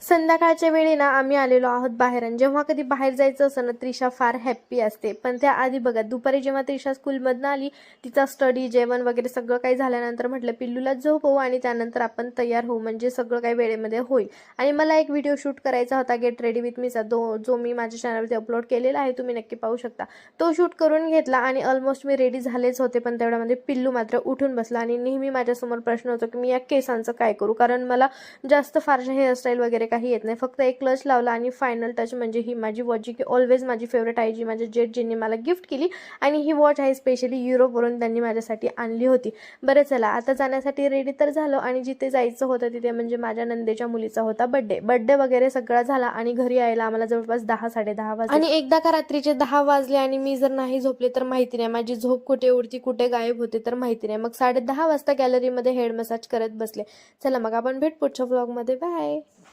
संध्याकाळच्या वेळी ना आम्ही आलेलो आहोत बाहेर आणि जेव्हा कधी बाहेर जायचं असं ना त्रिशा फार हॅप्पी असते. पण त्या आधी बघा दुपारी जेव्हा त्रिशा स्कूलमधनं आली तिचा स्टडी जेवण वगैरे सगळं काही झाल्यानंतर म्हटलं पिल्लूला झोपवू आणि त्यानंतर आपण तयार होऊ म्हणजे सगळं काही वेळेमध्ये होईल. आणि मला एक व्हिडिओ शूट करायचा होता गेट रेडी विथ मीचा जो मी माझ्या चॅनलवरती अपलोड केलेला आहे, तुम्ही नक्की पाहू शकता. तो शूट करून घेतला आणि ऑलमोस्ट मी रेडी झालेच होते. पण तेवढ्यामध्ये पिल्लू मात्र उठून बसला आणि नेहमी माझ्यासमोर प्रश्न होतो की मी या केसांचं काय करू, कारण मला जास्त फारशा हेअरस्टाईल वगैरे काही येत नाही. फक्त एक क्लच लावला आणि फायनल टच म्हणजे ही माझी वॉच जी की ऑलवेज माझी फेवरेट आहे, जी माझ्या जेटजींनी मला गिफ्ट केली. आणि ही वॉच आहे स्पेशली युरोपवरून त्यांनी माझ्यासाठी आणली होती. बरं चला आता जाण्यासाठी रेडी तर झालो आणि जिथे जायचं होतं तिथे म्हणजे माझ्या नंदेच्या मुलीचा होता बड्डे वगैरे सगळा झाला आणि घरी यायला आम्हाला जवळपास 10-10:30 वाजले. आणि एकदा का रात्रीचे 10 वाजले आणि मी जर नाही झोपले तर माहिती नाही माझी झोप कुठे उडती कुठे गायब होते तर माहिती नाही. मग 10:30 वाजता गॅलरीमध्ये हेड मसाज करत बसले. चला मग आपण भेट पुढच्या व्लॉगमध्ये. बाय.